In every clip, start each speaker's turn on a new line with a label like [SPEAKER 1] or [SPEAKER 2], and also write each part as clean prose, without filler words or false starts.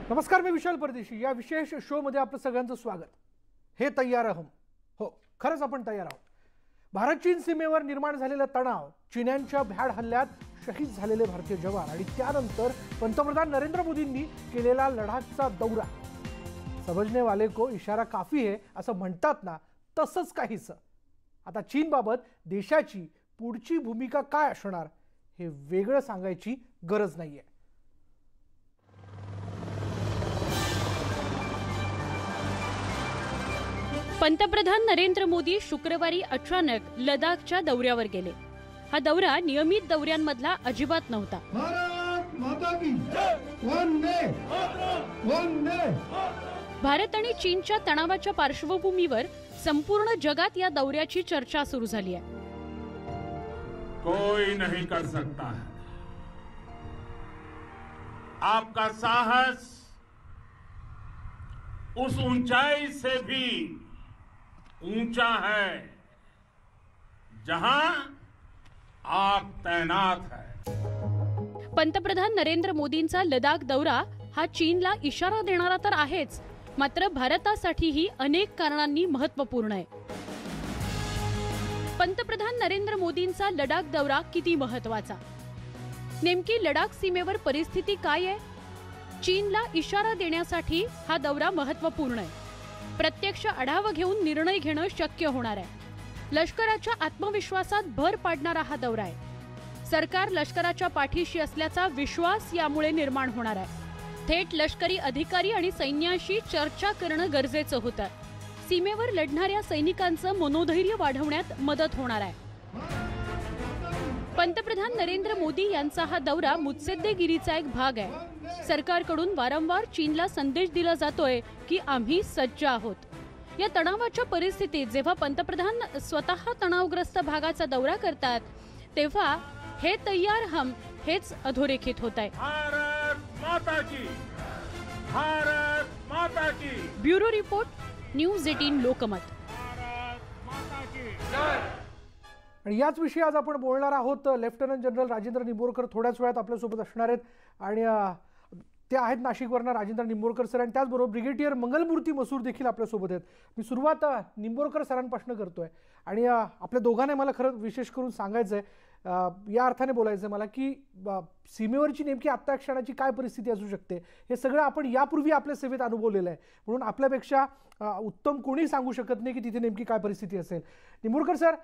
[SPEAKER 1] नमस्कार, मी विशाल परदेशी. या विशेष शो मध्ये आपलं सगळ्यांचं स्वागत. हे तयार हम. हो, खरंच आपण तयार आहोत. भारत चीन सीमेवर निर्माण झालेला तणाव, चीन्यांच्या भ्याड हल्ल्यात शहीद झालेले भारतीय जवान आणि त्यानंतर पंतप्रधान नरेंद्र मोदींनी केलेला लडाखचा दौरा. समझने वाले को इशारा काफी है असं म्हणतात ना, तसंच काहीच. आता चीनबाबत देशाची पुढची भूमिका काय असणार हे वेगळं सांगायची गरज नाहीये.
[SPEAKER 2] पंतप्रधान नरेंद्र मोदी शुक्रवारी अचानक लडाखच्या दौऱ्यावर गेले. हा दौरा नियमित दौऱ्यांमधला अजिबात नव्हता. भारत आणि चीनच्या तणावाच्या पार्श्वभूमीवर संपूर्ण जगात या दौऱ्याची चर्चा सुरू झाली आहे.
[SPEAKER 3] कोई नहीं कर सकता है. आपका साहस उस ऊंचाई से भी ऊंचा है जहां आप तैनात है.
[SPEAKER 2] पंतप्रधान नरेंद्र मोदींचा लडाख दौरा हा चीनला इशारा देणारा तर आहेच, मात्र भारतासाठीही अनेक कारणांनी महत्त्वपूर्ण आहे. पंतप्रधान नरेंद्र मोदींचा लडाख दौरा किती महत्त्वाचा? नेमकी लडाख सीमेवर परिस्थिती काय आहे? चीनला इशारा देण्यासाठी हा दौरा महत्त्वपूर्ण आहे. प्रत्यक्ष आढावा घेऊन निर्णय घेणं शक्य होणार आहे. लष्कराच्या आत्मविश्वासात भर पाडणारा हा दौरा आहे. सरकार लष्कराच्या पाठीशी असल्याचा विश्वास यामुळे निर्माण होणार आहे. थेट लष्करी अधिकारी आणि सैन्याशी चर्चा करणं गरजेचं होतं. सीमेवर लढणाऱ्या सैनिकांचं मनोधैर्य वाढवण्यात मदत होणार आहे. पंतप्रधान नरेंद्र मोदी यांचा हा दौरा मुत्सद्देगिरीचा एक भाग आहे. सरकारकडून वारंवार चीनला संदेश दिला जातोय की आम्ही सज्ज आहोत. या तणावाच्या परिस्थितीत जेव्हा पंतप्रधान स्वतः तणावग्रस्त भागाचा दौरा करतात, तेव्हा हे तयार हम हेच अधोरेखित होत आहे.
[SPEAKER 3] भारत माता की, भारत माता की.
[SPEAKER 2] Bureau report, news 18 Lokmat.
[SPEAKER 1] आणि याच विषयी आज आपण बोलणार आहोत. लेफ्टनंट जनरल राजेंद्र निंबोरकर थोड्याच वेळात आपल्यासोबत असणार आहेत आणि ते आहेत नाशिकवरनं राजेंद्र निंबोरकर सर, आणि त्याचबरोबर ब्रिगेडियर मंगलमूर्ती मसूर देखील आपल्यासोबत आहेत. मी सुरुवात निंबोरकर सरांपासून करतोय आणि आपल्या दोघांना मला खरं विशेष करून सांगायचं आहे, या अर्थाने बोलायचं आहे मला की सीमेवरची नेमकी आत्ता क्षणाची काय परिस्थिती असू शकते हे सगळं आपण यापूर्वी आपल्या सेवेत अनुभवलेलं आहे, म्हणून आपल्यापेक्षा उत्तम कोणी सांगू शकत नाही की तिथे नेमकी काय परिस्थिती असेल. निंबोरकर सर,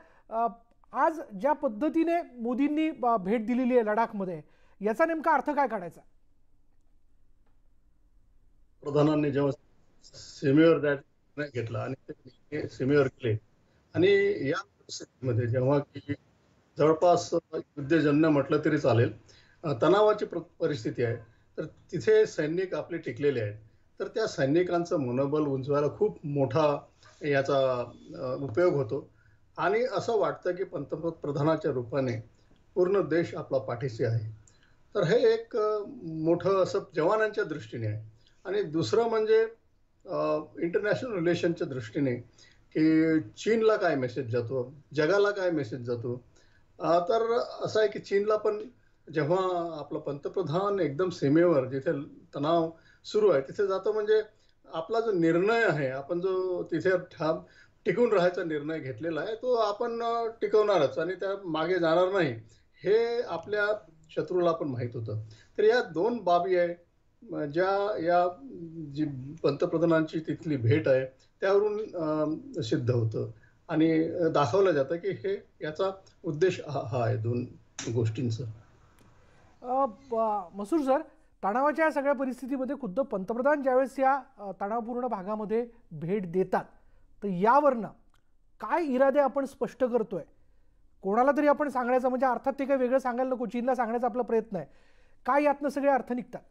[SPEAKER 1] आज ज्या पद्धतीने मोदींनी भेट दिलेली आहे लडाखमध्ये, याचा नेमका अर्थ काय काढायचा?
[SPEAKER 4] प्रधानांनी जेव्हा सीमेवर निर्णय घेतला आणि ते सीमेवर गेले आणि या परिस्थितीमध्ये जेव्हा की जवळपास युद्धजन्य म्हटलं तरी चालेल, तणावाची परिस्थिती आहे, तर तिथे सैनिक आपले टिकलेले आहेत, तर त्या सैनिकांचं मनोबल उंचवायला खूप मोठा याचा उपयोग होतो. आणि असं वाटतं की पंतप्रधानाच्या रूपाने पूर्ण देश आपला पाठीशी आहे. तर हे एक मोठं असं जवानांच्या दृष्टीने आहे. आणि दुसरं म्हणजे इंटरनॅशनल रिलेशनच्या दृष्टीने की चीनला काय मेसेज जातो, जगाला काय मेसेज जातो. तर असं आहे की चीनला पण जेव्हा आपला पंतप्रधान एकदम सीमेवर जिथे तणाव सुरू आहे तिथे जातो, म्हणजे आपला जो निर्णय आहे, आपण जो तिथे टिकून राहायचा निर्णय घेतलेला आहे तो आपण टिकवणारच आणि त्या मागे जाणार नाही, हे आपल्या शत्रूला पण माहीत होतं. तर या दोन बाबी आहे ज्या या जी पंतप्रधानांची तिथली भेट आहे त्यावरून सिद्ध होतं आणि दाखवलं जातं की हे याचा उद्देश हा आहे दोन गोष्टींचा.
[SPEAKER 1] मसूर सर, तणावाच्या सगळ्या परिस्थितीमध्ये खुद्द पंतप्रधान ज्यावेळेस या तणावपूर्ण भागामध्ये भेट देतात, तर यावरनं काय इरादे आपण स्पष्ट करतोय? कोणाला तरी आपण सांगण्याचा, म्हणजे अर्थात ते काही वेगळं सांगायला नको, चीनला सांगण्याचा आपला प्रयत्न आहे, काय यातनं सगळे अर्थ निघतात?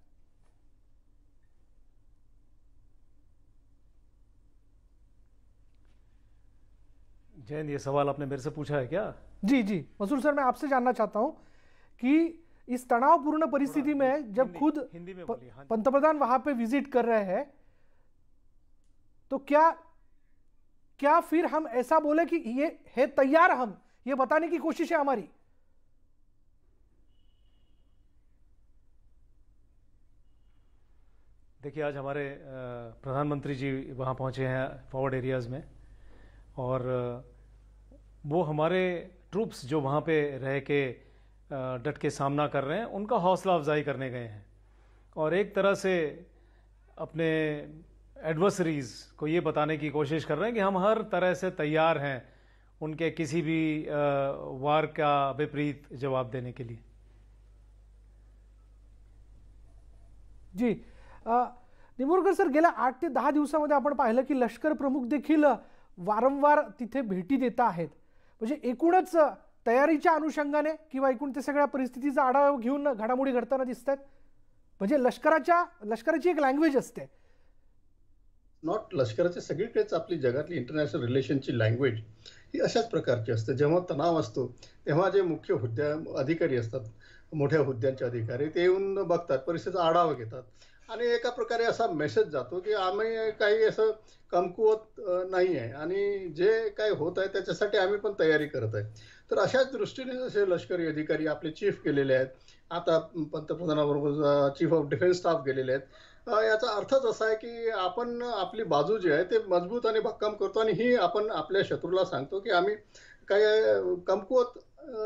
[SPEAKER 5] जैन, ये सवाल आपने मेरे से पूछा है क्या?
[SPEAKER 1] जी जी मसूर सर, मैं आपसे जानना चाहता हूं कि इस तनावपूर्ण परिस्थिति में जब खुद पंतप्रधान वहां पे विजिट कर रहे हैं, तो क्या फिर हम ऐसा बोले कि ये है तैयार हम, ये बताने की कोशिश है हमारी?
[SPEAKER 5] देखिए, आज हमारे प्रधानमंत्री जी वहाँ पहुँचे हैं फॉरवर्ड एरियाज़ में, और वो हमारे ट्रूप्स जो वहाँ पे रह के डट के सामना कर रहे हैं उनका हौसला अफजाई करने गए हैं, और एक तरह से अपने एडवर्सरीज़ को ये बताने की कोशिश कर रहे हैं कि हम हर तरह से तैयार हैं उनके किसी भी वार का विपरीत जवाब देने के लिए।
[SPEAKER 1] जी, निंबूरकर सर, गेल्या 8 ते 10 दिवसामध्ये आपण पाहिलं की लष्कर प्रमुख देखील वारंवार तिथे भेटी देत आहेत. म्हणजे एकूणच तयारीच्या अनुषंगाने किंवा एकूण ते सगळ्या परिस्थितीचा आढावा घेऊन घडामोडी घडताना दिसतात. म्हणजे लष्कराची एक लँग्वेज असते.
[SPEAKER 4] नॉट लष्कराची सगळीकडेच आपली जगातली इंटरनॅशनल रिलेशनची लँग्वेज ही अशाच प्रकारची असते. जेव्हा तणाव असतो तेव्हा जे मुख्य अधिकारी असतात, मोठ्या हुद्द्यांचे अधिकारी, ते येऊन बघतात, परिस्थितीचा आढावा घेतात आणि एका प्रकारे असा मेसेज जातो की आम्ही काही असं कमकुवत नाही आहे आणि जे काही होत आहे त्याच्यासाठी आम्ही पण तयारी करत आहे. तर अशाच दृष्टीने जसे लष्करी अधिकारी आपले चीफ गेलेले आहेत, आता पंतप्रधानाबरोबर चीफ ऑफ डिफेन्स स्टाफ गेलेले आहेत, याचा अर्थच असा आहे की आपण आपली बाजू जी आहे ते मजबूत आणि भक्कम करतो आणि ही आपण आपल्या शत्रूला सांगतो की आम्ही काही कमकुवत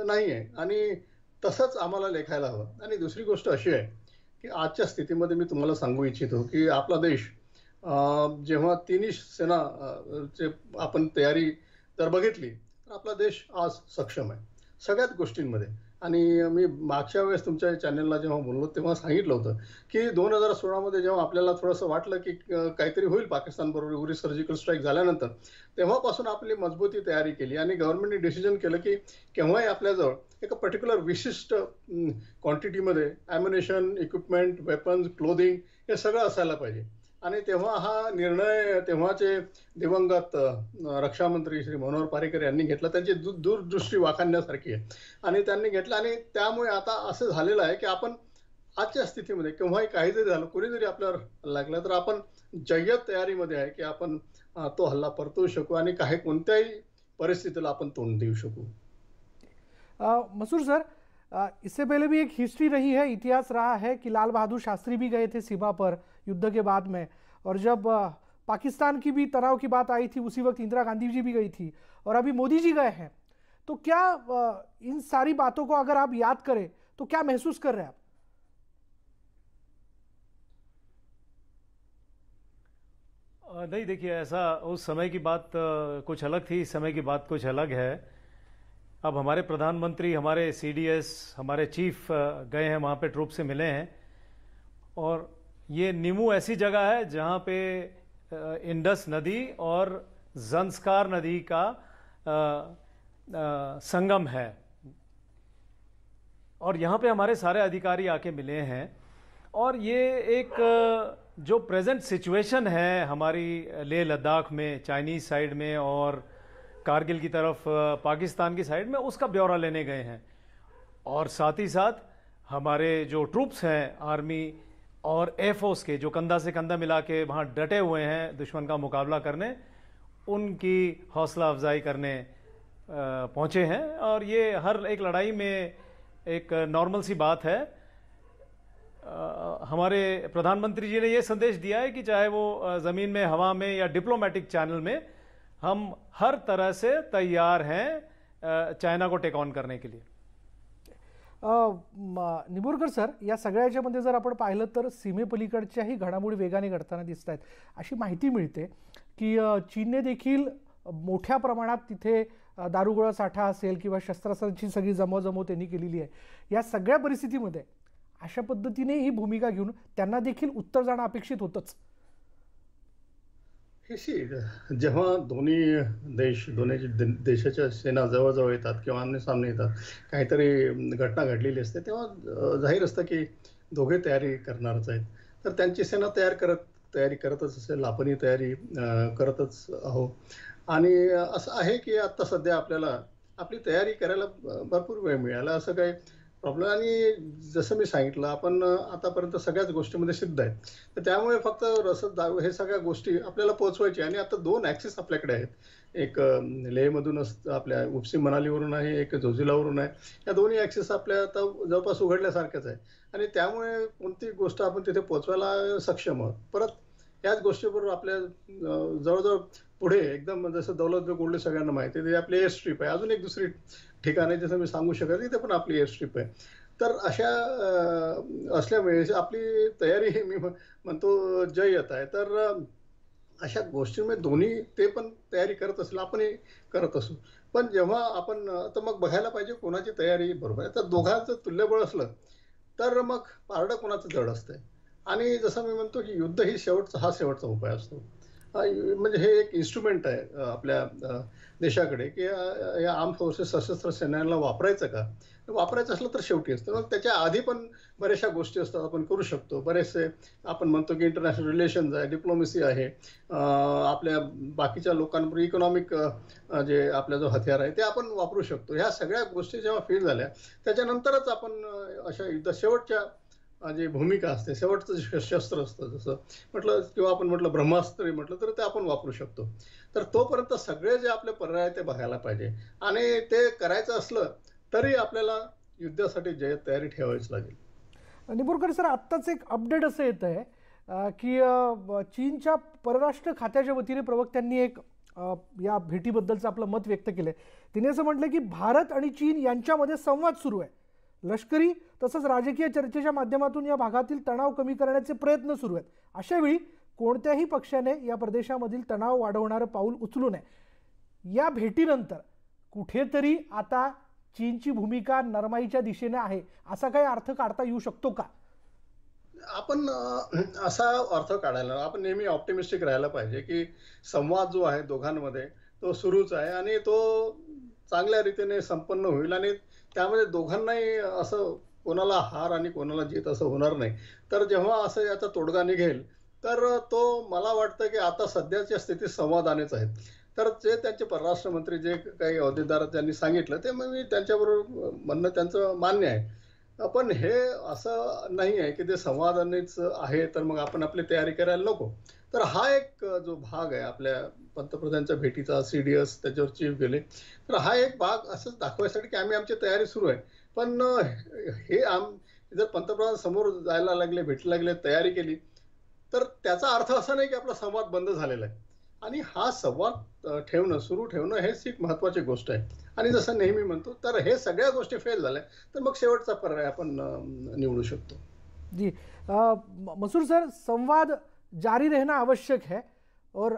[SPEAKER 4] नाही आहे आणि तसंच आम्हाला लेखायला हवं. आणि दुसरी गोष्ट अशी आहे की आजच्या स्थितीमध्ये मी तुम्हाला सांगू इच्छितो की आपला देश जेव्हा तिन्ही सेना चे आपण तयारी जर बघितली तर आपला देश आज सक्षम आहे सगळ्याच गोष्टींमध्ये. आणि मी मागच्या वेळेस तुमच्या चॅनलला जेव्हा बोललो तेव्हा सांगितलं होतं की 2016 मध्ये जेव्हा आपल्याला थोडंसं वाटलं की काहीतरी होईल पाकिस्तान बरोबर, उरी सर्जिकल स्ट्राईक झाल्यानंतर, तेव्हापासून आपली मजबूती तयारी केली आणि गव्हर्नमेंटने डिसिजन केलं की केव्हाही आपल्याजवळ एक पर्टिक्युलर विशिष्ट क्वांटिटीमध्ये ॲम्युनेशन, इक्विपमेंट, वेपन्स, क्लोदिंग हे सगळं असायला पाहिजे. आणि तेव्हा हा निर्णय तेव्हाचे दिवंगत रक्षामंत्री श्री मनोहर पारिकर यांनी घेतला. त्यांची दूरदृष्टी वाखाणण्यासारखी आहे आणि त्यांनी घेतला आणि त्यामुळे आता असं झालेलं आहे की आपण आजच्या स्थितीमध्ये केव्हाही काही जरी झालं, कोणी जरी आपल्यावर लागलं तर आपण जय्यत तयारीमध्ये आहे की आपण तो हल्ला परतवू शकू आणि काही कोणत्याही परिस्थितीला आपण तोंड देऊ शकू.
[SPEAKER 1] मसूर सर, इससे पहले भी एक हिस्ट्री रही है, इतिहास रहा है कि लाल बहादुर शास्त्री भी गए थे सीमा पर युद्ध के बाद में, और जब पाकिस्तान की भी तनाव की बात आई थी उसी वक्त इंदिरा गांधी जी भी गई थी, और अभी मोदी जी गए हैं. तो क्या इन सारी बातों को अगर आप याद करें तो क्या महसूस कर रहे हैं आप?
[SPEAKER 5] नहीं, देखिए, ऐसा उस समय की बात कुछ अलग थी, इस समय की बात कुछ अलग है. अब हमारे प्रधानमंत्री, हमारे सीडीएस, हमारे चीफ गए हैं वहाँ पे, ट्रूप से मिले हैं, और ये नीमू ऐसी जगह है जहाँ पे इंडस नदी और ज़ंस्कार नदी का संगम है, और यहाँ पे हमारे सारे अधिकारी आके मिले हैं. और ये एक जो प्रेजेंट सिचुएशन है हमारी लेह लद्दाख में, चाइनीज़ साइड में और कारगिल की तरफ पाकिस्तान की साइड में, उसका ब्यौरा लेने गए हैं. और साथ ही साथ हमारे जो ट्रूप्स हैं आर्मी और एयरफोर्स के, जो कंधा से कंधा मिला के वहाँ डटे हुए हैं दुश्मन का मुकाबला करने, उनकी हौसला अफजाई करने पहुँचे हैं. और ये हर एक लड़ाई में एक नॉर्मल सी बात है. हमारे प्रधानमंत्री जी ने ये संदेश दिया है कि चाहे वो ज़मीन में, हवा में या डिप्लोमेटिक चैनल में, हम हर तरह से तैयार हैं चायना को टेक ऑन करने के लिए.
[SPEAKER 1] निंबूरकर सर, या सगळ्याच्यामध्ये जर आपण पाहिलं तर सीमेपलीकडच्याही घडामोडी वेगाने घडताना दिसत आहेत. अशी माहिती मिळते की चीनने देखील मोठ्या प्रमाणात तिथे दारुगोळा साठा असेल किंवा शस्त्रास्त्रांची सगळी जमवजमव त्यांनी केलेली आहे. या सगळ्या परिस्थितीमध्ये अशा पद्धतीने ही भूमिका घेऊन त्यांना देखील उत्तर जाणं अपेक्षित होतंच.
[SPEAKER 4] जेव्हा दोन्ही देशाच्या सेना जवळजवळ येतात किंवा आमने सामने येतात, काहीतरी घटना घडलेली असते, तेव्हा जाहीर असतं की दोघे तयारी करणारच आहेत. तर त्यांची सेना तयारी करतच असेल, आपणही तयारी करतच आहोत. आणि असं आहे की आता सध्या आपल्याला आपली तयारी करायला भरपूर वेळ मिळाला. असं काही प्रॉब्लेम. आणि जसं मी सांगितलं, आपण आतापर्यंत सगळ्याच गोष्टीमध्ये सिद्ध आहेत. तर त्यामुळे फक्त रसद दारू हे सगळ्या गोष्टी आपल्याला पोहोचवायची. आणि आता 2 ॲक्सिस आपल्याकडे आहेत. एक लेहमधूनच आपल्या उपसी मनालीवरून आहे, एक जोजिलावरून आहे. या दोन्ही ॲक्सिस आपल्या आता जवळपास उघडल्यासारख्याच आहे. आणि त्यामुळे कोणती गोष्ट आपण तिथे पोहोचवायला सक्षम आहोत. परत याच गोष्टीबरोबर आपल्या जवळजवळ पुढे एकदम जसं दौलत गोल्डी सगळ्यांना माहिती आहे, ती आपली एअर स्ट्रीप आहे. अजून एक दुसरी ठिकाण आहे जसं मी सांगू शकत, तिथे पण आपली एअर स्ट्रीप आहे. तर अशा असल्यामुळे आपली तयारी मी म्हणतो जय्यत आहे. तर अशा गोष्टींमध्ये दोन्ही ते पण तयारी करत असेल, आपणही करत असू. पण जेव्हा आपण तर मग बघायला पाहिजे कोणाची तयारी बरोबर आहे. तर दोघांचं तुल्यबळ असलं तर मग पारडं कोणाचं जड असतंय. आणि जसं मी म्हणतो की युद्ध ही हा शेवटचा उपाय असतो. म्हणजे हे एक इन्स्ट्रुमेंट आहे आपल्या देशाकडे की या आर्म फोर्सेस सशस्त्र सेनांना वापरायचं का, वापरायचं असलं तर शेवटी असतं. मग त्याच्या आधी पण बऱ्याचशा गोष्टी असतात, आपण करू शकतो. बरेचसे आपण म्हणतो की इंटरनॅशनल रिलेशन्स आहे, डिप्लोमसी आहे, आपल्या बाकीच्या लोकांबरोबर इकॉनॉमिक जे आपला जो हथियार आहे ते आपण वापरू शकतो. ह्या सगळ्या गोष्टी जेव्हा फेल झाल्या त्याच्यानंतरच आपण अशा युद्ध शेवटच्या जी भूमिका असते, शेवटचं शस्त्र असतं जसं म्हटलं, किंवा आपण म्हटलं ब्रह्मास्त्र म्हटलं तर ते आपण वापरू शकतो. तर तोपर्यंत सगळे जे आपले पर्याय आहेत ते बघायला पाहिजे. आणि ते करायचं असलं तरी आपल्याला युद्धासाठी तयारी ठेवावीच लागेल.
[SPEAKER 1] निंबूरकर सर, आत्ताच एक अपडेट असं येत आहे की चीनच्या परराष्ट्र खात्याच्या वतीने प्रवक्त्यांनी एक या भेटीबद्दलचं आपलं मत व्यक्त केलं आहे. तिने असं म्हटलं की भारत आणि चीन यांच्यामध्ये संवाद सुरू आहे. लष्करी तसंच राजकीय चर्चेच्या माध्यमातून या भागातील तणाव कमी करण्याचे प्रयत्न सुरू आहेत. अशावेळी कोणत्याही पक्षाने या प्रदेशामधील तणाव वाढवणारं पाऊल उचलू नये. या भेटीनंतर कुठेतरी आता चीनची भूमिका नरमाईच्या दिशेने आहे असा काही अर्थ काढता येऊ शकतो का?
[SPEAKER 4] आपण असा अर्थ काढायला, आपण नेहमी ऑप्टिमिस्टिक राहायला पाहिजे की संवाद जो आहे दोघांमध्ये तो सुरूच आहे आणि तो चांगल्या रीतीने संपन्न होईल. आणि त्यामध्ये दोघांनाही असं कोणाला हार आणि कोणाला जीत असं होणार नाही. तर जेव्हा असं याचा तोडगा निघेल तर तो मला वाटतं की आता सध्याच्या स्थितीत संवादानेच आहेत. तर जे त्यांचे परराष्ट्र मंत्री जे काही अहदेदार त्यांनी सांगितलं ते मी त्यांच्याबरोबर म्हणणं त्यांचं मान्य आहे. पण हे असं नाही आहे की ते संवादानेच आहे तर मग आपण आपली तयारी करायला नको. तर हा एक जो भाग आहे आपल्या पंतप्रधानांच्या भेटीचा, CDS त्याच्यावर चीफ गेले, तर हा एक भाग असंच दाखवायसाठी की आम्ही आमची तयारी सुरू आहे. पण हे जर पंतप्रधान समोर जायला लागले, भेटायला लागले, तयारी केली तर त्याचा अर्थ असा नाही की आपला संवाद बंद झालेला आहे. आणि हा संवाद ठेवणं, सुरू ठेवणं हेच एक महत्वाची गोष्ट आहे. आणि जसं नेहमी म्हणतो, तर हे सगळ्या गोष्टी फेल झाल्या तर मग शेवटचा पर्याय आपण निवडू शकतो.
[SPEAKER 1] जी मसूर सर, संवाद जारी रहना आवश्यक है और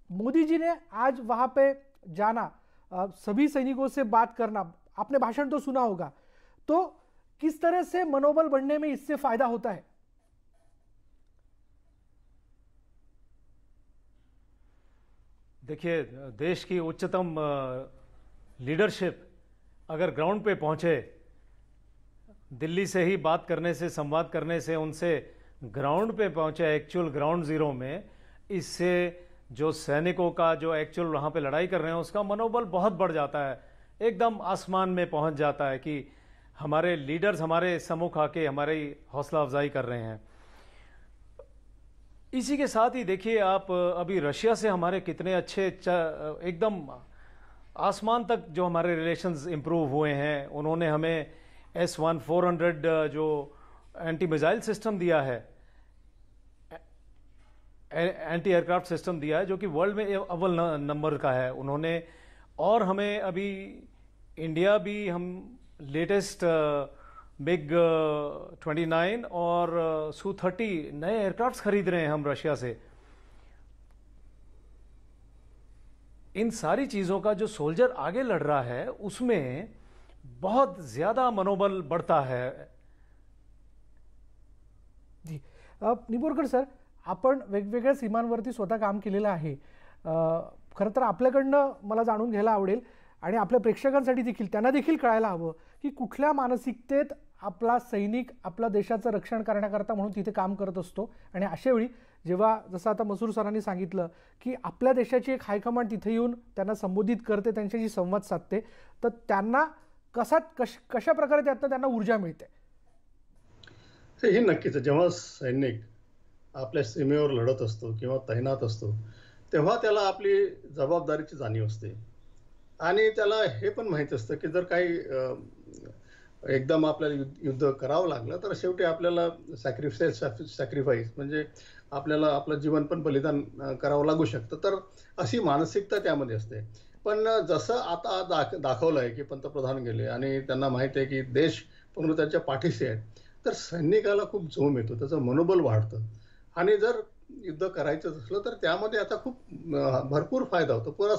[SPEAKER 1] मोदी जी ने आज वहाँ पे जाना, सभी सैनिकों से बात करना, आपने भाषण तो सुना होगा, तो किस तरह से मनोबल बढ़ने में इससे फायदा होता है?
[SPEAKER 5] देखिए, देश की उच्चतम लीडरशिप अगर ग्राउंड पे पहुंचे, दिल्ली से ही बात करने से, संवाद करने से, उनसे ग्राउंड पे पहुंचे, एक्चुअल ग्राउंड जीरो में, इससे जो सैनिकों का जो एक्चुअल वहाँ पे लड़ाई कर रहे हैं उसका मनोबल बहुत बढ़ जाता है, एकदम आसमान में पहुंच जाता है कि हमारे लीडर्स हमारे सम्मुख आके हमारी हौसला अफजाई कर रहे हैं। इसी के साथ ही देखिए आप, अभी रशिया से हमारे कितने अच्छे एकदम आसमान तक जो हमारे रिलेशंस इम्प्रूव हुए हैं। उन्होंने हमें S-400 जो एंटी मिसाइल सिस्टम दिया है, एंटी एयरक्राफ्ट सिस्टम दिया है, जो कि वर्ल्ड में अव्वल नंबर का है उन्होंने। और हमें अभी इंडिया भी हम लेटेस्ट MiG-29 और Su-30 नए एयरक्राफ्ट खरीद रहे हैं हम रशिया से। इन सारी चीज़ों का जो सोल्जर आगे लड़ रहा है उसमें बहुत ज़्यादा मनोबल बढ़ता है।
[SPEAKER 1] जी निंबूरकर सर, आपण वेगवेगळ्या सीमांवरती स्वतः काम केलेलं आहे. खरं तर आपल्याकडनं मला जाणून घ्यायला आवडेल आणि आपल्या प्रेक्षकांसाठी देखील, त्यांना देखील कळायला हवं की कुठल्या मानसिकतेत आपला सैनिक आपल्या देशाचं रक्षण करण्याकरता म्हणून तिथे काम करत असतो. आणि अशावेळी जेव्हा जसं आता मसूर सरांनी सांगितलं की आपल्या देशाची एक हायकमांड तिथे येऊन त्यांना संबोधित करते, त्यांच्याशी संवाद साधते, तर त्यांना कशा प्रकारे त्यातनं त्यांना ऊर्जा मिळते?
[SPEAKER 4] हे नक्कीच. जेव्हा सैनिक आपल्या सीमेवर लढत असतो किंवा तैनात असतो, तेव्हा त्याला आपली जबाबदारीची जाणीव असते आणि त्याला हे पण माहीत असतं की जर काही एकदम आपल्याला युद्ध करावं लागलं तर शेवटी आपल्याला सॅक्रिफाईस म्हणजे आपल्याला आपलं जीवन पण बलिदान करावं लागू शकतं. तर अशी मानसिकता त्यामध्ये असते. पण जसं आता दाखवलं आहे की पंतप्रधान गेले आणि त्यांना माहिती आहे की देश पूर्ण त्यांच्या पाठीशी आहे, तर सैनिकाला खूप जोम येतो, त्याचं मनोबल वाढतं आणि जर युद्ध करायचं असलं तर त्यामध्ये आता खूप भरपूर फायदा होतो. पण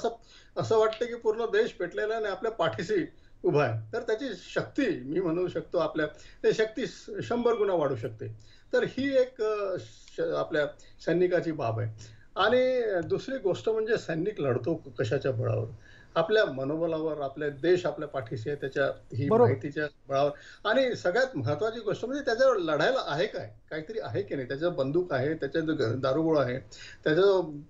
[SPEAKER 4] असं वाटतं की पूर्ण देश पेटलेला आणि आपल्या पाठीशी उभा आहे, तर त्याची शक्ती मी म्हणू शकतो ते शक्ती 100 गुणा वाढू शकते. तर ही एक आपल्या सैनिकाची बाब आहे. आणि दुसरी गोष्ट म्हणजे सैनिक लढतो कशाच्या बळावर? आपल्या मनोबलावर. आपले देश आपल्या पाठीशी आहे त्याच्या ही
[SPEAKER 1] बरोबर.
[SPEAKER 4] माहितीच्या बळावर. आणि सगळ्यात महत्वाची गोष्ट म्हणजे त्याच्यावर लढायला आहे काय, काहीतरी आहे की नाही. त्याच्या बंदूक आहे, त्याच्या दारुगोळा आहे, त्याचे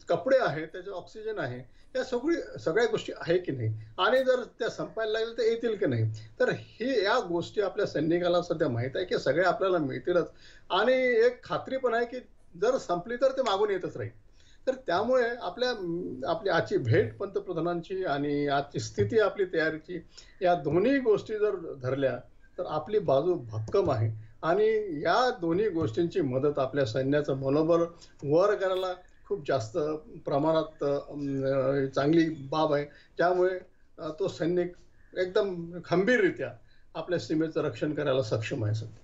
[SPEAKER 4] कपडे आहेत, त्याचे ऑक्सिजन आहे, या सगळ्या गोष्टी आहे की नाही. आणि जर त्या संपायला लागल्या तर येतील की नाही. तर या गोष्टी आपल्या सैनिकाला सध्या माहित आहे की सगळे आपल्याला मिळतीलच. आणि एक खात्री पण आहे की जर संपली तर ते मागून येतच राहील. तर त्यामुळे आपली आजची भेट पंतप्रधानांची आणि आजची स्थिती आपली तयारीची, या दोन्ही गोष्टी जर धरल्या तर आपली बाजू भक्कम आहे. आणि या दोन्ही गोष्टींची मदत आपल्या सैन्याचं मनोबल वर करायला खूप जास्त प्रमाणात चांगली बाब आहे. त्यामुळे तो सैनिक एकदम खंबीररित्या आपल्या सीमेचं रक्षण करायला सक्षम आहे सध्या.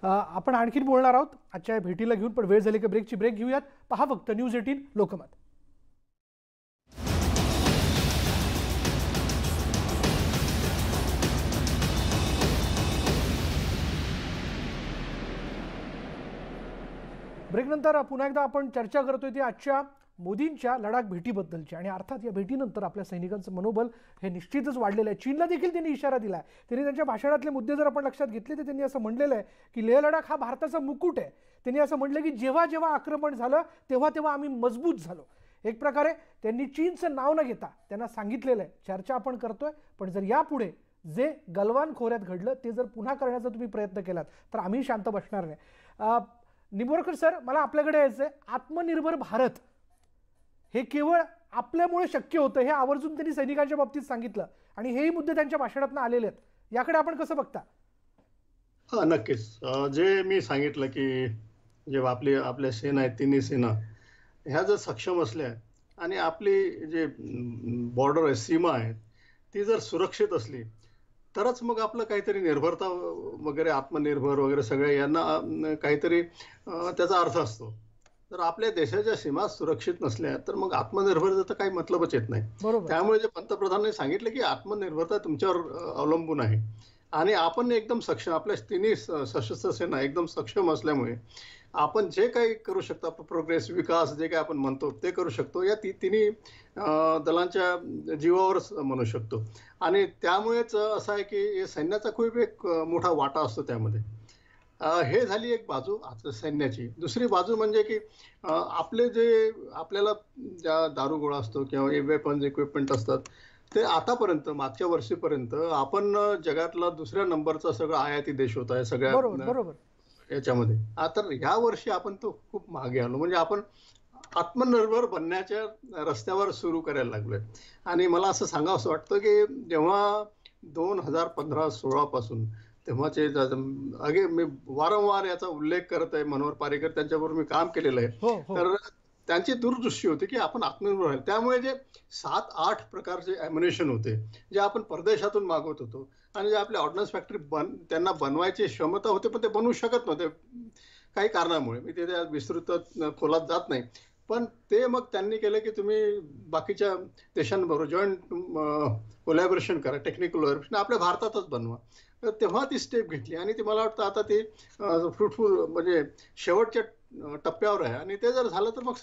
[SPEAKER 1] आपण आणखीन बोलणार आहोत आजच्या या भेटीला घेऊन, पण वेळ झाली की ब्रेक घेऊयात. पहा फक्त न्यूज 18 लोकमत. ब्रेकनंतर पुन्हा एकदा आपण चर्चा करतोय ती आजच्या मोदींच्या लडाख भेटीबद्दलची. आणि अर्थात या भेटीनंतर आपल्या सैनिकांचं मनोबल हे निश्चितच वाढलेलं आहे. चीनला देखील त्यांनी इशारा दिला आहे. त्यांनी त्यांच्या भाषणातले मुद्दे जर आपण लक्षात घेतले तर त्यांनी असं म्हणलेलं आहे की लेह लडाख हा भारताचा मुकुट आहे. त्यांनी असं म्हटलं की जेव्हा जेव्हा आक्रमण झालं तेव्हा तेव्हा आम्ही मजबूत झालो. एक प्रकारे त्यांनी चीनचं नाव न घेता त्यांना सांगितलेलं आहे चर्चा आपण करतोय, पण जर यापुढे जे गलवान खोऱ्यात घडलं ते जर पुन्हा करण्याचा तुम्ही प्रयत्न केलात तर आम्ही शांत बसणार नाही. निंबोरकर सर, मला आपल्याकडे यायचं आहे. आत्मनिर्भर भारत हे केवळ आपल्यामुळे शक्य होतं हे आवर्जून त्यांनी सैनिकांच्या बाबतीत सांगितलं आणि हेही मुद्दे त्यांच्या भाषणातून आलेले आहेत. याकडे आपण कसं बघता?
[SPEAKER 4] हा, नक्कीच. जे मी सांगितलं की जेव्हा आपल्या सेना आहेत, तिन्ही सेना ह्या जर सक्षम असल्या आणि आपली जे बॉर्डर आहे, सीमा आहे, ती जर सुरक्षित असली तरच मग आपलं काहीतरी निर्भरता वगैरे, आत्मनिर्भर वगैरे सगळे यांना काहीतरी त्याचा अर्थ असतो. तर आपल्या देशाच्या सीमा सुरक्षित नसल्या तर मग आत्मनिर्भरतेचा काही मतलबच येत नाही.
[SPEAKER 1] बरोबर.
[SPEAKER 4] त्यामुळे जे पंतप्रधानांनी सांगितलं की आत्मनिर्भरता तुमच्यावर अवलंबून आहे आणि आपण एकदम सक्षम, आपल्या तिन्ही सशस्त्र सेना एकदम सक्षम असल्यामुळे आपण जे काही करू शकतो, प्रोग्रेस, विकास जे काही आपण म्हणतो ते करू शकतो. या तिन्ही दलांच्या जीवावरच म्हणू शकतो. आणि त्यामुळेच असं आहे की सैन्याचा खूप एक मोठा वाटा असतो त्यामध्ये. हे झाली एक बाजू सैन्याची. दुसरी बाजू म्हणजे की आपले जे आपल्याला ज्या दारुगोळा असतो किंवा वेपन्स इक्विपमेंट असतात ते आतापर्यंत, मागच्या वर्षीपर्यंत आपण जगातला दुसऱ्या नंबरचा सगळा आयाती देश होता आहे सगळ्या याच्यामध्ये. आता ह्या वर्षी आपण तो खूप मागे आलो. म्हणजे आपण आत्मनिर्भर बनण्याच्या रस्त्यावर सुरू करायला लागलोय. आणि मला असं सांगावंसं वाटतं की जेव्हा 2015-16 पासून तेव्हाचे मी वारंवार याचा उल्लेख करत आहे, मनोहर पारीकर त्यांच्याबरोबर मी काम केलेलं आहे. तर त्यांची दूरदृष्टी होती की आपण आत्मनिर्भर आहे. त्यामुळे जे 7-8 प्रकारचे ॲम्युनिशन होते जे आपण परदेशातून मागवत होतो आणि जे आपल्या ऑर्डनन्स फॅक्टरी त्यांना बनवायची क्षमता होते पण ते बनवू शकत नव्हते काही कारणामुळे. मी ते विस्तृत खोलात जात नाही. पण ते मग त्यांनी केलं की तुम्ही बाकीच्या देशांबरोबर जॉईंट कोलॅबोरेशन करा, टेक्निकल कोलॅबोरेशन आपल्या भारतातच बनवा. तर तेव्हा ती स्टेप घेतली आणि ती मला वाटतं आता ती फ्रुटफुल म्हणजे शेवटच्या टप्प्यावर आहे. आणि ते जर झालं तर मग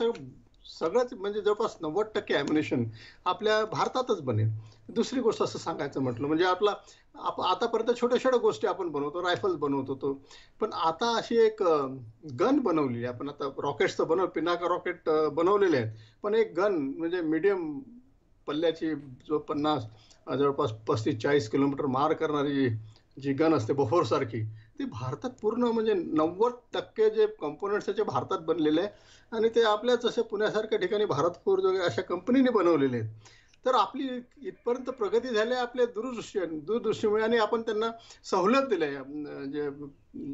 [SPEAKER 4] सगळंच म्हणजे जवळपास 90% ॲम्युनिशन आपल्या भारतातच बनेल. दुसरी गोष्ट असं सांगायचं म्हटलं म्हणजे आतापर्यंत छोट्या छोट्या गोष्टी आपण बनवतो, रायफल्स बनवत होतो, पण आता अशी एक गन बनवली आपण. आता रॉकेट्स तर पिनाका रॉकेट बनवलेले आहेत, पण एक गन म्हणजे मीडियम पल्ल्याची जो 50 जवळपास 35-40 किलोमीटर मार करणारी जी गन असते बफोरसारखी, ती भारतात पूर्ण म्हणजे 90% जे कंपोनेंट्स त्याचे भारतात बनलेले आहे आणि ते आपल्याच अशा पुण्यासारख्या ठिकाणी भारत फोर्ज वगैरे अशा कंपनीने बनवलेले आहेत. तर आपली इथपर्यंत प्रगती झाली आपल्या दूरदृष्टीमुळे आणि आपण त्यांना सवलत दिल्या जे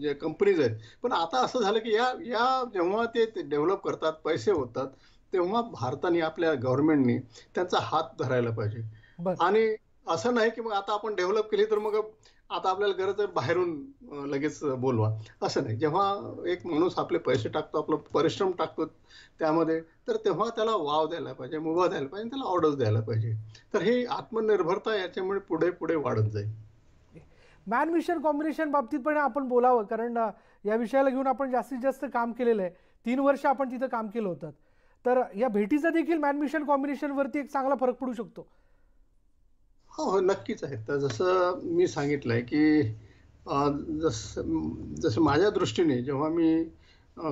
[SPEAKER 4] जे कंपनीज आहेत. पण आता असं झालं की या या जेव्हा ते डेव्हलप करतात, पैसे होतात, तेव्हा भारताने आपल्या गव्हर्नमेंटनी त्यांचा हात धरायला पाहिजे.
[SPEAKER 1] बरं.
[SPEAKER 4] आणि असं नाही की मग आता आपण डेव्हलप केली तर मग आता आपल्याला गरज आहे बाहेरून लगेच बोलवा, असं नाही. जेव्हा एक माणूस आपले पैसे टाकतो, आपलं परिश्रम टाकतो त्यामध्ये, तर तेव्हा त्याला वाव द्यायला पाहिजे, मुभा द्यायला पाहिजे, त्याला ऑर्डर्स द्यायला पाहिजे. तर ही आत्मनिर्भरता याच्यामुळे पुढे पुढे वाढत जाईल.
[SPEAKER 1] मॅन मिशन कॉम्बिनेशन बाबतीत पण आपण बोलावं, कारण या विषयाला घेऊन आपण जास्तीत जास्त काम केलेलं आहे. 3 वर्ष आपण तिथं काम केलं होतं. तर या भेटीचा देखील मॅन मिशन कॉम्बिनेशनवरती एक चांगला फरक पडू शकतो.
[SPEAKER 4] हो हो, नक्कीच आहे. तर जसं मी सांगितलंय की जसं माझ्या दृष्टीने जेव्हा मी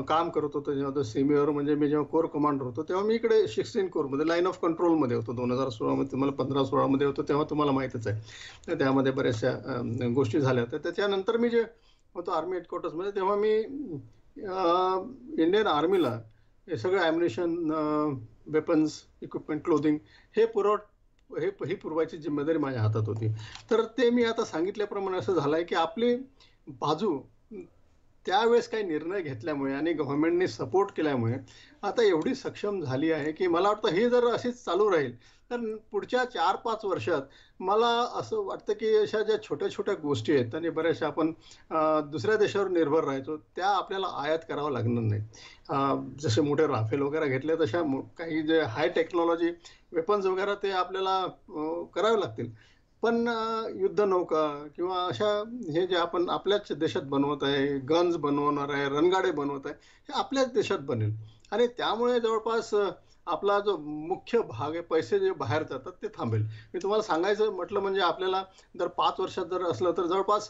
[SPEAKER 4] काम करत होतो, जेव्हा सीमेवर म्हणजे मी जेव्हा कोर कमांडर होतो, तेव्हा मी इकडे 16 कोरमध्ये लाईन ऑफ कंट्रोलमध्ये होतो. 2016 मध्ये, तुम्हाला 15-16 मध्ये होतो तेव्हा तुम्हाला माहितच आहे. तर त्यामध्ये बऱ्याचशा गोष्टी झाल्या होत्या. त्याच्यानंतर मी जे होतो आर्मी हेडक्वार्टर्समध्ये, तेव्हा मी इंडियन आर्मीला हे सगळं ॲम्युनिशन, वेपन्स, इक्विपमेंट, क्लोथिंग हे ही पुरवायची जिम्मेदारी माझ्या हातात होती. तर ते मी आता सांगितल्याप्रमाणे असं झालंय की आपली बाजू त्यावेळेस काही निर्णय घेतल्यामुळे आणि गव्हर्नमेंटने सपोर्ट केल्यामुळे आता एवढी सक्षम झाली आहे की मला वाटतं हे जर अशीच चालू राहील तर पुढच्या 4-5 वर्षात मला असं वाटतं की अशा ज्या छोट्या छोट्या गोष्टी आहेत आणि बऱ्याचशा आपण दुसऱ्या देशावर निर्भर राहायचो त्या आपल्याला आयात करावं लागणार नाही. जसे मोठे राफेल वगैरे घेतले तशा काही जे हाय टेक्नॉलॉजी वेपन्स वगैरे ते आपल्याला करावे लागतील. पण युद्धनौका किंवा अशा हे जे आपण आपल्याच देशात बनवत आहे, गन्स बनवणार आहे, रणगाडे बनवत आहे, हे आपल्याच देशात बनेल. आणि त्यामुळे जवळपास आपला जो मुख्य भाग आहे, पैसे जे बाहेर जातात ते थांबेल. मी तुम्हाला सांगायचं म्हटलं म्हणजे आपल्याला जर 5 वर्षात जर असलं तर जवळपास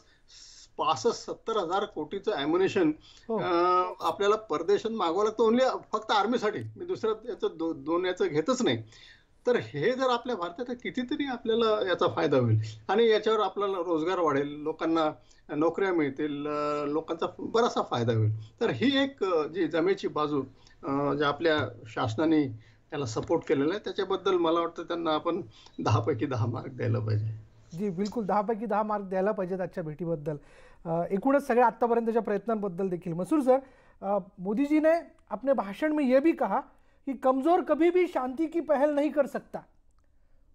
[SPEAKER 4] 65-70 हजार कोटीचं ॲम्युनिशन आपल्याला परदेशात मागवावं लागतं, ओनली फक्त आर्मीसाठी. मी दुसऱ्या याचं दोन याचं घेतच नाही. तर हे जर आपल्या भारतात कितीतरी आपल्याला याचा फायदा होईल आणि याच्यावर आपल्याला रोजगार वाढेल, लोकांना नोकऱ्या मिळतील, लोकांचा बराचसा फायदा होईल. तर ही एक जी जमेची बाजू ज्या आपल्या शासनाने त्याला सपोर्ट केलेला आहे, त्याच्याबद्दल मला वाटतं त्यांना आपण 10 पैकी 10 मार्क द्यायला पाहिजे.
[SPEAKER 1] जी बिल्कुल, 10 पैकी 10 मार्क द्यायला पाहिजेत आजच्या भेटीबद्दल, एकूणच सगळ्या आत्तापर्यंतच्या प्रयत्नांबद्दल देखील. मसूर सर, मोदी जी ने अपने भाषण में ये भी कहा कि कमज़ोर कभी भी शांति की पहल नहीं कर सकता.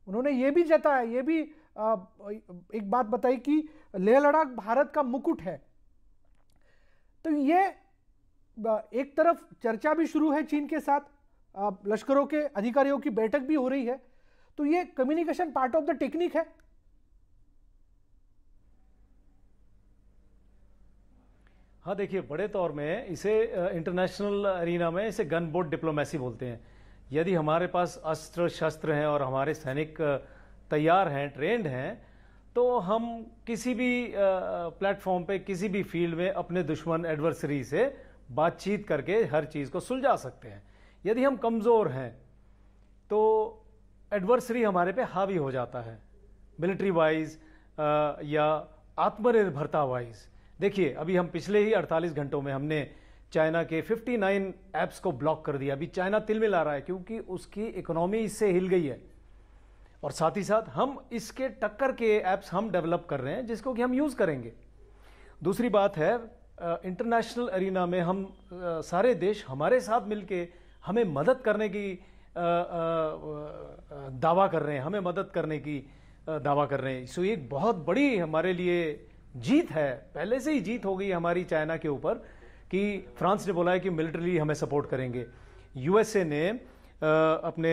[SPEAKER 1] उन्होंने ये भी जताया, ये भी एक बात बताई कि लेह लद्दाख भारत का मुकुट है. तो ये एक तरफ चर्चा भी शुरू है चीन के साथ, लश्करों के अधिकारियों की बैठक भी हो रही है. तो ये communication part of the technique है.
[SPEAKER 5] हाँ, देखिए, बड़े तौर में इसे इंटरनेशनल अरीना में इसे गन बोट डिप्लोमेसी बोलते हैं. यदि हमारे पास अस्त्र शस्त्र हैं और हमारे सैनिक तैयार हैं, ट्रेंड हैं, तो हम किसी भी प्लेटफॉर्म पे, किसी भी फील्ड में अपने दुश्मन एडवर्सरी से बातचीत करके हर चीज़ को सुलझा सकते हैं. यदि हम कमज़ोर हैं तो एडवर्सरी हमारे पे हावी हो जाता है, मिलिट्री वाइज या आत्मनिर्भरता वाइज. देखिए, अभी हम पिछले ही 48 घंटों में हमने चाइना के 59 ऐप्स को ब्लॉक कर दिया. अभी चाइना तिलमिला रहा है क्योंकि उसकी इकोनॉमी इससे हिल गई है, और साथ ही साथ हम इसके टक्कर के ऐप्स हम डेवलप कर रहे हैं जिसको कि हम यूज़ करेंगे. दूसरी बात है, इंटरनेशनल अरीना में हम सारे देश हमारे साथ मिलके हमें मदद करने की दावा कर रहे हैं, हमें मदद करने की दावा कर रहे हैं. सो एक बहुत बड़ी हमारे लिए जीत है, पहले से ही जीत हो गई हमारी चाइना के ऊपर कि फ्रांस ने बोला है कि मिलिट्रीली हमें सपोर्ट करेंगे. यूएसए ने अपने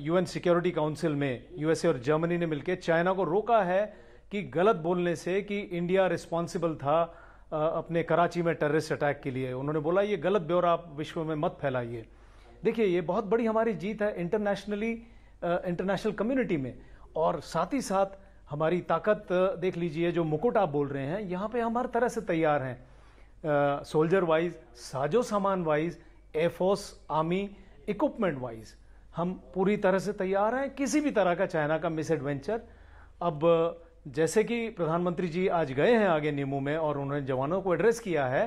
[SPEAKER 5] यूएन सिक्योरिटी काउंसिल में यूएसए और जर्मनी ने मिलकर चाइना को रोका है कि गलत बोलने से कि इंडिया रिस्पॉन्सिबल था अपने कराची में टेररिस्ट अटैक के लिए. उन्होंने बोला ये गलत ब्यौरा आप विश्व में मत फैलाइए. देखिए, ये बहुत बड़ी हमारी जीत है इंटरनेशनली, इंटरनेशनल कम्युनिटी में. और साथ ही साथ हमारी ताकत देख लीजिए, जो मुकुट आप बोल रहे हैं, यहाँ पे हम हर तरह से तैयार हैं, सोल्जर वाइज, साजो सामान wise, air force, army, equipment wise हम पूरी तरह से तैयार हैं किसी भी तरह का चाइना का मिस एडवेंचर। अब जैसे कि प्रधानमंत्री जी आज गए हैं आगे नीमू में और उन्होंने जवानों को एड्रेस किया है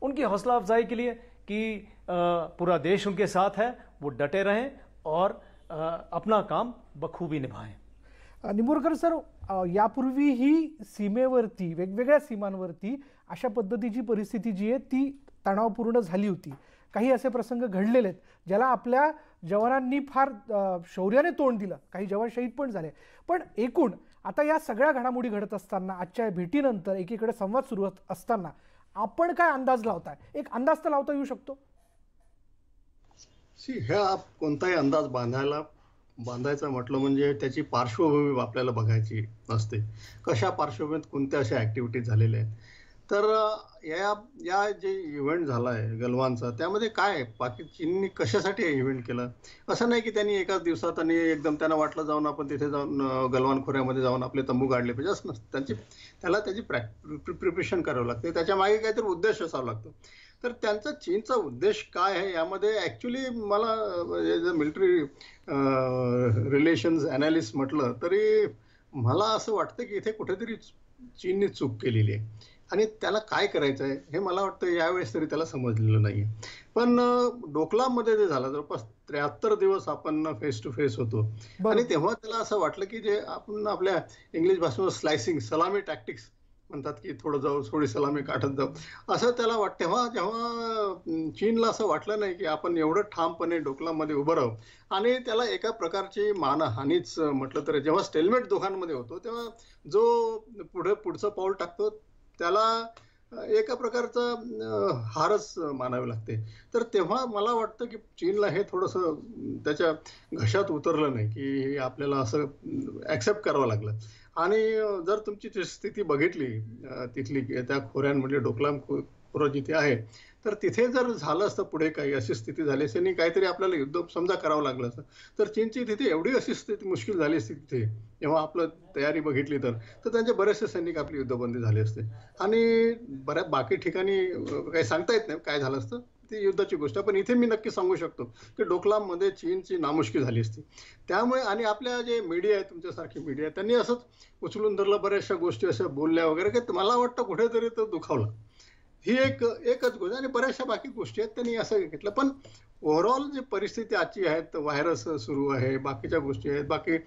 [SPEAKER 5] उनकी हौसला अफजाई के लिए कि पूरा देश उनके साथ है, वो डटे रहें और अपना काम बखूबी निभाएं।
[SPEAKER 1] निंबोरकर सर, यापूर्वीही सीमेवरती वेगवेगळ्या सीमांवरती अशा पद्धतीची परिस्थिती जी आहे ती तणावपूर्ण झाली होती। काही असे प्रसंग घडलेले आहेत ज्याला आपल्या जवानांनी फार शौर्याने तोंड दिलं, काही जवान शहीद पण झाले। पण एकूण आता या सगळ्या घडामोडी घडत असताना आजच्या भेटीनंतर एकीकडे संवाद सुरू असताना आपण काय अंदाज लावताय? एक अंदाज तर लावता येऊ शकतो?
[SPEAKER 4] ह्या कोणताही अंदाज बांधायचा म्हटलं म्हणजे त्याची पार्श्वभूमी आपल्याला बघायची असते, कशा पार्श्वभूमीत कोणत्या अशा ऍक्टिव्हिटीज झालेल्या आहेत। तर या जे इव्हेंट झालाय गलवानचा त्यामध्ये काय बाकी चीननी कशासाठी इव्हेंट केला? असं नाही की त्यांनी एकाच दिवसात आणि एकदम त्यांना वाटलं जाऊन आपण तिथे जाऊन गलवान खोऱ्यामध्ये जाऊन आपले तंबू काढले पाहिजे असं नसतं। त्याची प्रिपरेशन करावं लागते, त्याच्या मागे काहीतरी उद्देश असावा लागतो। तर त्यांचा चीनचा उद्देश काय आहे यामध्ये ऍक्च्युली मला मिलिटरी रिलेशन्स अनालिस्ट म्हटलं तरी मला असं वाटतं की इथे कुठेतरी चीनने चूक केलेली आहे आणि त्याला काय करायचं आहे हे मला वाटतं यावेळेस तरी त्याला समजलेलं नाहीये। पण डोकलाममध्ये जे झालं जवळपास 73 दिवस आपण फेस टू फेस होतो आणि तेव्हा त्याला असं वाटलं की जे आपण आपल्या इंग्लिश भाषेमध्ये स्लायसिंग सलामी टॅक्टिक्स म्हणतात की थोडं जाऊ थोडी सलामी काढत जाऊ असं त्याला जेव्हा चीनला असं वाटलं नाही की आपण एवढं ठामपणे डोकलामध्ये उभं राहू आणि त्याला एका प्रकारची मानहानीच म्हटलं तर जेव्हा स्टेलमेट दोघांमध्ये होतो तेव्हा जो पुढचं पाऊल टाकतो त्याला एका प्रकारचं हारच मानावे लागते। तर तेव्हा मला वाटतं की चीनला हे थोडंसं त्याच्या घशात उतरलं नाही की आपल्याला असं ऍक्सेप्ट करावं लागलं। आणि जर तुमची स्थिती बघितली तिथली त्या खोऱ्यांमध्ये डोकलाम खोरं जिथे आहे तर तिथे जर झालं असतं पुढे काही अशी स्थिती झाली असती आणि काहीतरी आपल्याला युद्ध समजा करावं लागलं असतं तर चीनची तिथे एवढी अशी स्थिती मुश्किल झाली असती तिथे जेव्हा आपलं तयारी बघितली तर त्यांचे बरेचसे सैनिक आपली युद्धबंदी झाले असते आणि बऱ्याच बाकी ठिकाणी काही सांगता येत नाही काय झालं असतं, ती युद्धाची गोष्ट आहे। पण इथे मी नक्की सांगू शकतो की डोकलाममध्ये चीनची नामुष्की झाली असती। त्यामुळे आणि आपल्या जे मीडिया आहे तुमच्यासारखी मीडिया त्यांनी असंच उचलून धरलं, बऱ्याचशा गोष्टी अशा बोलल्या वगैरे की मला वाटतं कुठेतरी तो दुखावला। ही एकच गोष्ट आणि बऱ्याचशा बाकी गोष्टी आहेत त्यांनी असं घेतलं। पण ओव्हरऑल जी परिस्थिती आजची आहे व्हायरस सुरू आहे, बाकीच्या गोष्टी आहेत, बाकी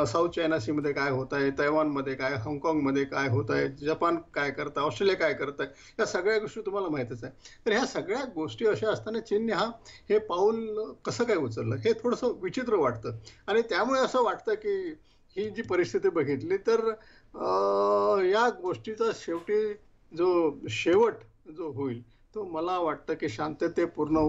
[SPEAKER 4] साऊथ चायना सी मध्ये काय होत आहे, तैवानमध्ये काय, हाँगकाँगमध्ये काय होत आहे, जपान काय करत आहे, ऑस्ट्रेलिया काय करत आहे, या सगळ्या गोष्टी तुम्हाला माहितच आहे। तर ह्या सगळ्या गोष्टी अशा असताना चीनने हे पाऊल कसं काय उचललं हे थोडंसं विचित्र वाटतं आणि त्यामुळे असं वाटतं की ही जी परिस्थिती बघितली तर या गोष्टीचा शेवटी शेवट जो होईल तो मला वाटतं की शांततेपूर्ण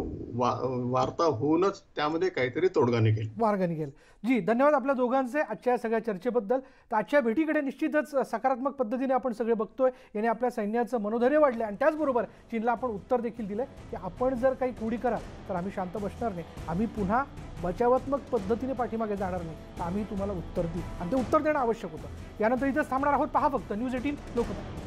[SPEAKER 4] वार्ता होऊनच त्यामध्ये काहीतरी तोडगा निघेल।
[SPEAKER 1] जी, धन्यवाद आपल्या दोघांचे आजच्या या सगळ्या चर्चेबद्दल। तर आजच्या भेटीकडे निश्चितच सकारात्मक पद्धतीने आपण सगळे बघतोय, याने आपल्या सैन्याचं मनोधैर्य वाढले आणि त्याचबरोबर चीनला आपण उत्तर देखील दिलं की आपण जर काही खोडी कराल तर आम्ही शांत बसणार नाही, आम्ही पुन्हा बचावात्मक पद्धतीने पाठीमागे जाणार नाही, तर आम्ही तुम्हाला उत्तर देऊ आणि ते उत्तर देणं आवश्यक होतं। यानंतर इथंच थांबणार आहोत। पहा फक्त न्यूज 18 लोकमत।